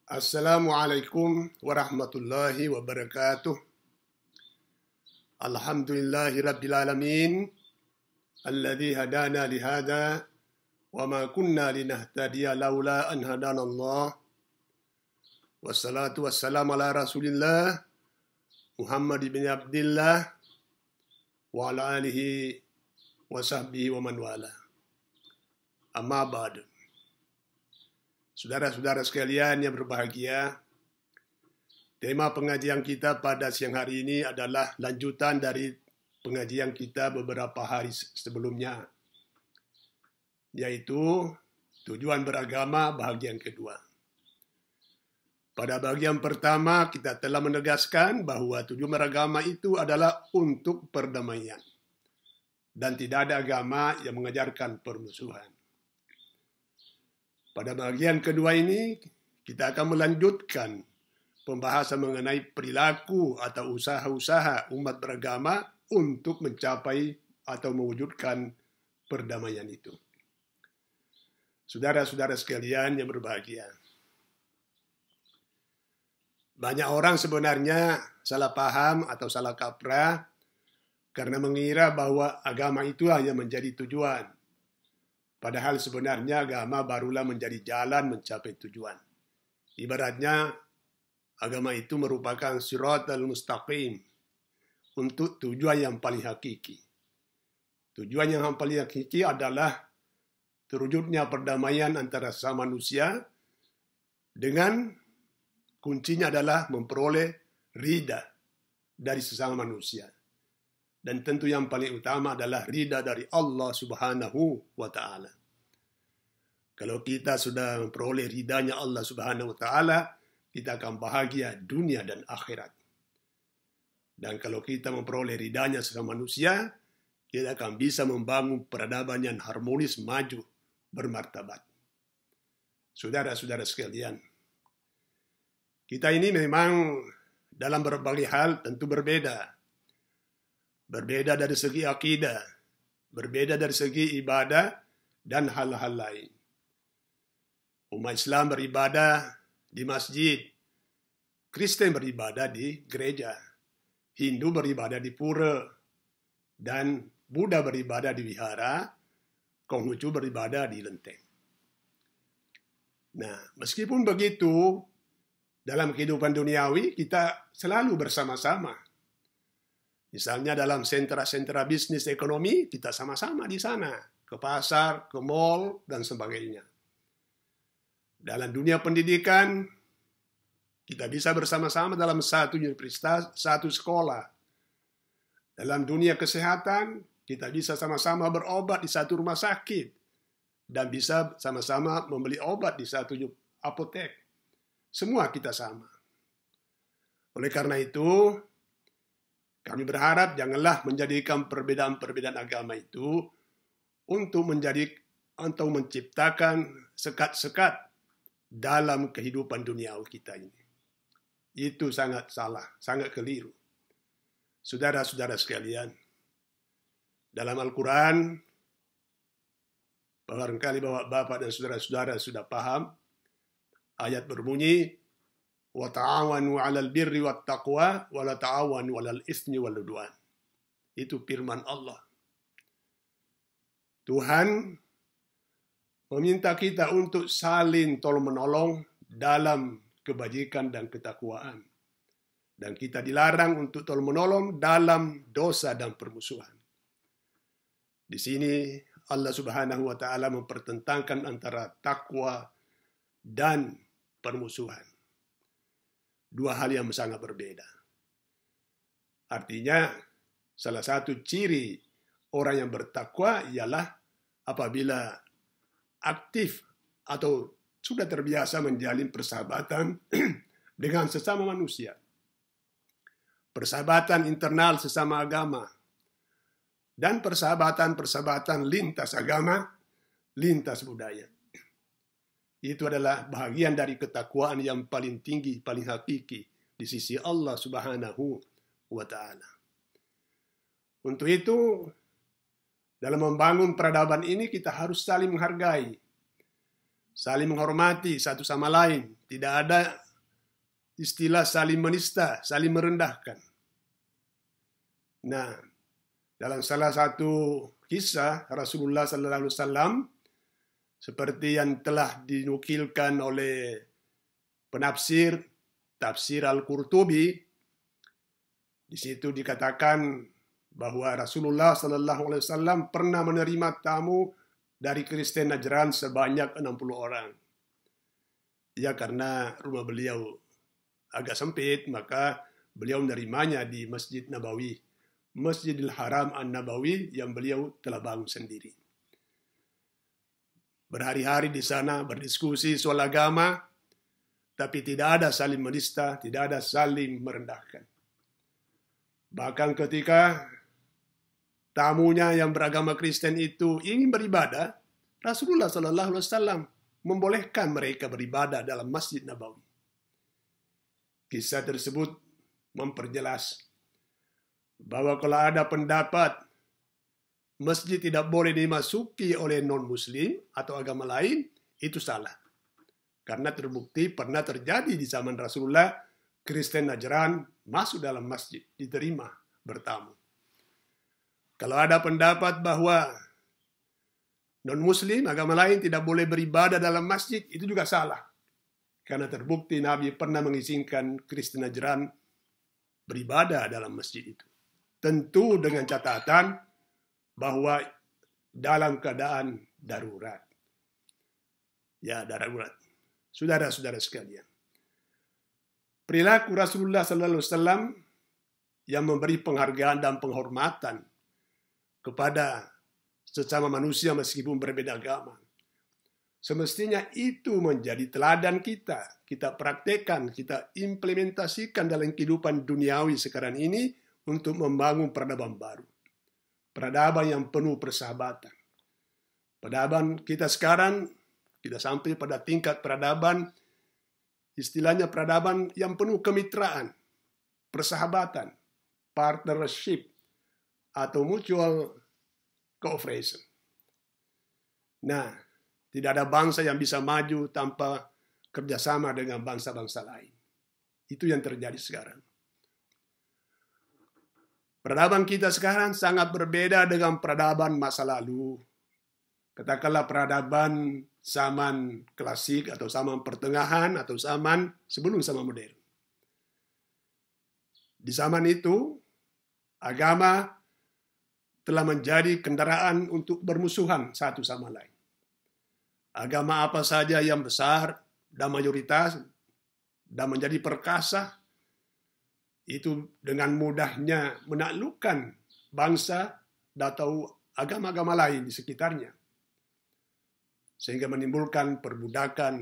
Assalamualaikum warahmatullahi wabarakatuh. Alhamdulillahi rabbil alamin. Alladzi hadana lihada wa ma kunna linahtadiya laula an hadanallah. Wassalatu wassalamu ala Rasulillah Muhammad bin Abdillah wa ala alihi wa sahbihi wa man wala. Amma ba'du. Saudara-saudara sekalian yang berbahagia, tema pengajian kita pada siang hari ini adalah lanjutan dari pengajian kita beberapa hari sebelumnya, yaitu tujuan beragama bahagian kedua. Pada bagian pertama kita telah menegaskan bahwa tujuan beragama itu adalah untuk perdamaian dan tidak ada agama yang mengajarkan permusuhan. Pada bagian kedua ini, kita akan melanjutkan pembahasan mengenai perilaku atau usaha-usaha umat beragama untuk mencapai atau mewujudkan perdamaian itu. Saudara-saudara sekalian yang berbahagia, banyak orang sebenarnya salah paham atau salah kaprah karena mengira bahwa agama itulah yang menjadi tujuan. Padahal sebenarnya agama barulah menjadi jalan mencapai tujuan. Ibaratnya agama itu merupakan siratal mustaqim untuk tujuan yang paling hakiki. Tujuan yang paling hakiki adalah terwujudnya perdamaian antara sesama manusia dengan kuncinya adalah memperoleh ridha dari sesama manusia. Dan tentu yang paling utama adalah ridha dari Allah Subhanahu wa Ta'ala. Kalau kita sudah memperoleh ridhanya Allah Subhanahu wa Ta'ala, kita akan bahagia dunia dan akhirat. Dan kalau kita memperoleh ridhanya sesama manusia, kita akan bisa membangun peradaban yang harmonis, maju, bermartabat. Saudara-saudara sekalian, kita ini memang dalam berbagai hal tentu berbeda. Berbeda dari segi akidah, berbeda dari segi ibadah, dan hal-hal lain. Umat Islam beribadah di masjid, Kristen beribadah di gereja, Hindu beribadah di pura, dan Buddha beribadah di wihara, Konghucu beribadah di lenteng. Nah, meskipun begitu, dalam kehidupan duniawi kita selalu bersama-sama. Misalnya dalam sentra-sentra bisnis ekonomi, kita sama-sama di sana. Ke pasar, ke mall, dan sebagainya. Dalam dunia pendidikan, kita bisa bersama-sama dalam satu universitas, satu sekolah. Dalam dunia kesehatan, kita bisa sama-sama berobat di satu rumah sakit. Dan bisa sama-sama membeli obat di satu apotek. Semua kita sama. Oleh karena itu, kami berharap janganlah menjadikan perbedaan-perbedaan agama itu untuk menjadi atau menciptakan sekat-sekat dalam kehidupan dunia kita ini. Itu sangat salah, sangat keliru. Saudara-saudara sekalian, dalam Al-Quran, barangkali Bapak dan saudara-saudara sudah paham, ayat berbunyi, wa ta'awanu 'alal birri wat taqwa wa la ta'awanu 'alal itsmi wal 'udwan. Itu firman Allah. Tuhan meminta kita untuk saling tolong-menolong dalam kebajikan dan ketakwaan. Dan kita dilarang untuk tolong-menolong dalam dosa dan permusuhan. Di sini Allah Subhanahu wa Ta'ala mempertentangkan antara takwa dan permusuhan. Dua hal yang sangat berbeda. Artinya, salah satu ciri orang yang bertakwa ialah apabila aktif atau sudah terbiasa menjalin persahabatan dengan sesama manusia. Persahabatan internal sesama agama. Dan persahabatan-persahabatan lintas agama, lintas budaya. Itu adalah bahagian dari ketakwaan yang paling tinggi, paling hakiki di sisi Allah Subhanahu wa Ta'ala. Untuk itu, dalam membangun peradaban ini kita harus saling menghargai. saling menghormati satu sama lain. Tidak ada istilah saling menista, saling merendahkan. Nah, dalam salah satu kisah Rasulullah Sallallahu Alaihi Wasallam, seperti yang telah dinukilkan oleh penafsir tafsir Al-Qurtubi, di situ dikatakan bahwa Rasulullah Sallallahu Alaihi Wasallam pernah menerima tamu dari Kristen Najran sebanyak 60 orang. Ya, karena rumah beliau agak sempit, maka beliau menerimanya di Masjid Nabawi, Masjidil Haram An-Nabawi yang beliau telah bangun sendiri. Berhari-hari di sana berdiskusi soal agama, tapi tidak ada saling menista, tidak ada saling merendahkan. Bahkan ketika tamunya yang beragama Kristen itu ingin beribadah, Rasulullah Sallallahu Alaihi Wasallam membolehkan mereka beribadah dalam Masjid Nabawi. Kisah tersebut memperjelas bahwa kalau ada pendapat masjid tidak boleh dimasuki oleh non-muslim atau agama lain, itu salah. Karena terbukti pernah terjadi di zaman Rasulullah, Kristen Najran masuk dalam masjid, diterima bertamu. Kalau ada pendapat bahwa non-muslim, agama lain tidak boleh beribadah dalam masjid, itu juga salah. Karena terbukti Nabi pernah mengizinkan Kristen Najran beribadah dalam masjid itu. Tentu dengan catatan bahwa dalam keadaan darurat. Ya, darurat. Saudara-saudara sekalian. Perilaku Rasulullah Sallallahu Alaihi Wasallam yang memberi penghargaan dan penghormatan kepada sesama manusia meskipun berbeda agama, semestinya itu menjadi teladan kita. Kita praktekkan, kita implementasikan dalam kehidupan duniawi sekarang ini untuk membangun peradaban baru. Peradaban yang penuh persahabatan. Peradaban kita sekarang, kita sampai pada tingkat peradaban, istilahnya peradaban yang penuh kemitraan, persahabatan, partnership, atau mutual cooperation. Nah, tidak ada bangsa yang bisa maju tanpa kerjasama dengan bangsa-bangsa lain. Itu yang terjadi sekarang. Peradaban kita sekarang sangat berbeda dengan peradaban masa lalu. Katakanlah peradaban zaman klasik atau zaman pertengahan atau zaman sebelum zaman modern. Di zaman itu, agama telah menjadi kendaraan untuk bermusuhan satu sama lain. Agama apa saja yang besar dan mayoritas dan menjadi perkasa, itu dengan mudahnya menaklukkan bangsa atau agama-agama lain di sekitarnya. Sehingga menimbulkan perbudakan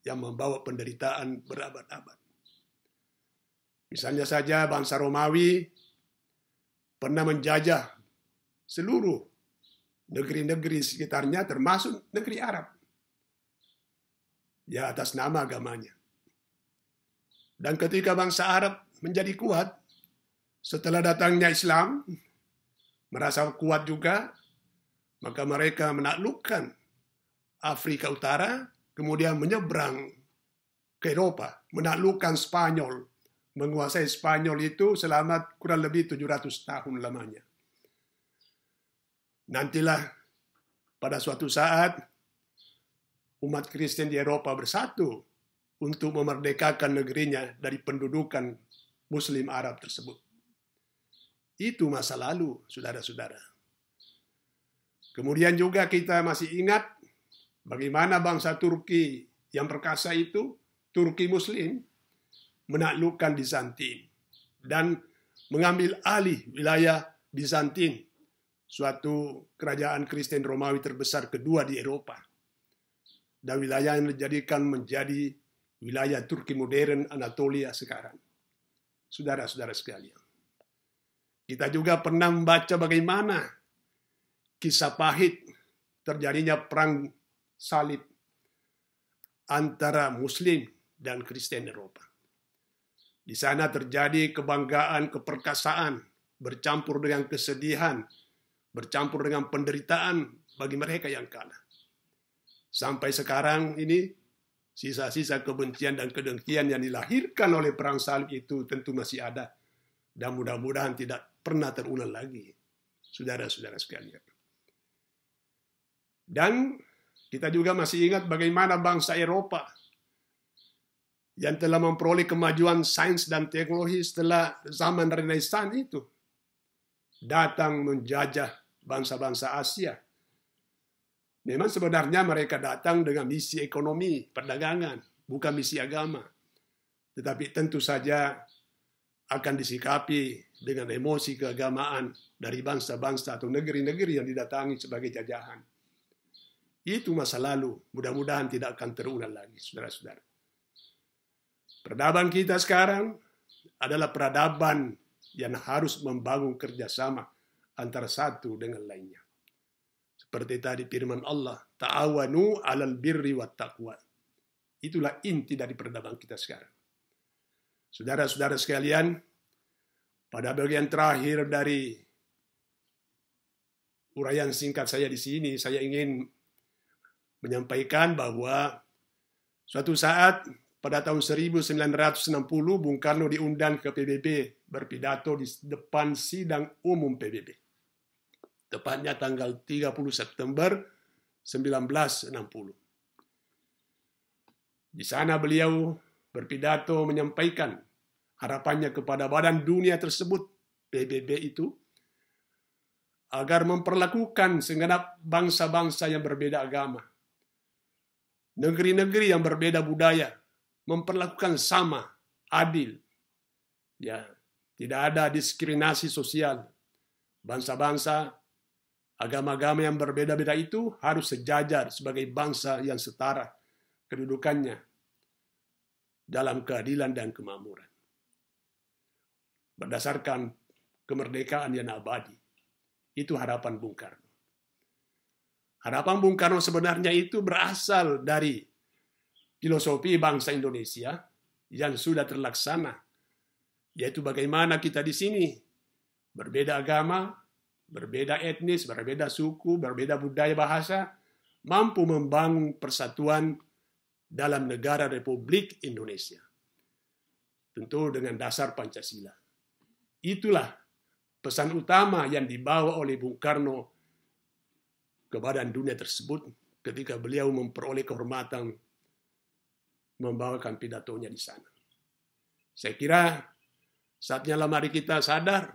yang membawa penderitaan berabad-abad. Misalnya saja bangsa Romawi pernah menjajah seluruh negeri-negeri sekitarnya termasuk negeri Arab. Ya, atas nama agamanya. Dan ketika bangsa Arab menjadi kuat, setelah datangnya Islam, merasa kuat juga, maka mereka menaklukkan Afrika Utara, kemudian menyeberang ke Eropa, menaklukkan Spanyol, menguasai Spanyol itu selama kurang lebih 700 tahun lamanya. Nantilah pada suatu saat umat Kristen di Eropa bersatu untuk memerdekakan negerinya dari pendudukan Muslim Arab tersebut. Itu masa lalu, saudara-saudara. Kemudian juga kita masih ingat bagaimana bangsa Turki yang perkasa itu, Turki Muslim, menaklukkan Bizantin dan mengambil alih wilayah Bizantin, suatu kerajaan Kristen Romawi terbesar kedua di Eropa. Dan wilayah yang dijadikan menjadi wilayah Turki modern Anatolia sekarang. Saudara-saudara sekalian. Kita juga pernah membaca bagaimana kisah pahit terjadinya perang salib antara Muslim dan Kristen Eropa. Di sana terjadi kebanggaan, keperkasaan, bercampur dengan kesedihan, bercampur dengan penderitaan bagi mereka yang kalah. Sampai sekarang ini, sisa-sisa kebencian dan kedengkian yang dilahirkan oleh perang salib itu tentu masih ada. Dan mudah-mudahan tidak pernah terulang lagi, saudara-saudara sekalian. Dan kita juga masih ingat bagaimana bangsa Eropa yang telah memperoleh kemajuan sains dan teknologi setelah zaman Renaissance itu datang menjajah bangsa-bangsa Asia. Memang sebenarnya mereka datang dengan misi ekonomi, perdagangan, bukan misi agama. Tetapi tentu saja akan disikapi dengan emosi keagamaan dari bangsa-bangsa atau negeri-negeri yang didatangi sebagai jajahan. Itu masa lalu, mudah-mudahan tidak akan terulang lagi, saudara-saudara. Peradaban kita sekarang adalah peradaban yang harus membangun kerjasama antara satu dengan lainnya. Seperti tadi firman Allah, ta'awanu 'alal birri wat taqwa. Itulah inti dari peradaban kita sekarang. Saudara-saudara sekalian, pada bagian terakhir dari uraian singkat saya di sini, saya ingin menyampaikan bahwa suatu saat pada tahun 1960, Bung Karno diundang ke PBB berpidato di depan sidang umum PBB. Tepatnya tanggal 30 September 1960. Di sana beliau berpidato menyampaikan harapannya kepada badan dunia tersebut, PBB itu, agar memperlakukan segenap bangsa-bangsa yang berbeda agama, negeri-negeri yang berbeda budaya, memperlakukan sama, adil. Ya, tidak ada diskriminasi sosial. Bangsa-bangsa, agama-agama yang berbeda-beda itu harus sejajar sebagai bangsa yang setara kedudukannya dalam keadilan dan kemakmuran. Berdasarkan kemerdekaan yang abadi. Itu harapan Bung Karno. Harapan Bung Karno sebenarnya itu berasal dari filosofi bangsa Indonesia yang sudah terlaksana, yaitu bagaimana kita di sini berbeda agama, berbeda etnis, berbeda suku, berbeda budaya bahasa, mampu membangun persatuan dalam negara Republik Indonesia. Tentu dengan dasar Pancasila. Itulah pesan utama yang dibawa oleh Bung Karno ke badan dunia tersebut ketika beliau memperoleh kehormatan membawakan pidatonya di sana. Saya kira saatnya lah mari kita sadar,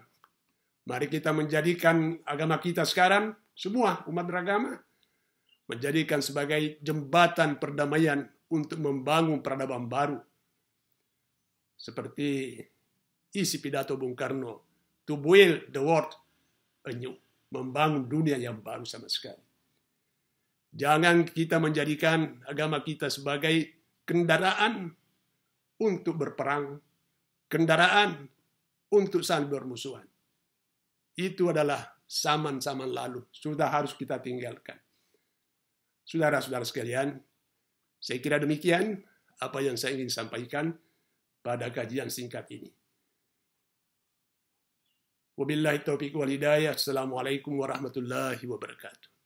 mari kita menjadikan agama kita sekarang, semua umat beragama, menjadikan sebagai jembatan perdamaian untuk membangun peradaban baru. Seperti isi pidato Bung Karno, to build the world anew, membangun dunia yang baru sama sekali. Jangan kita menjadikan agama kita sebagai kendaraan untuk berperang, kendaraan untuk saling bermusuhan. Itu adalah zaman-zaman lalu, sudah harus kita tinggalkan. Saudara-saudara sekalian, saya kira demikian apa yang saya ingin sampaikan pada kajian singkat ini. Wabillahi taufiq wal hidayah. Assalamualaikum warahmatullahi wabarakatuh.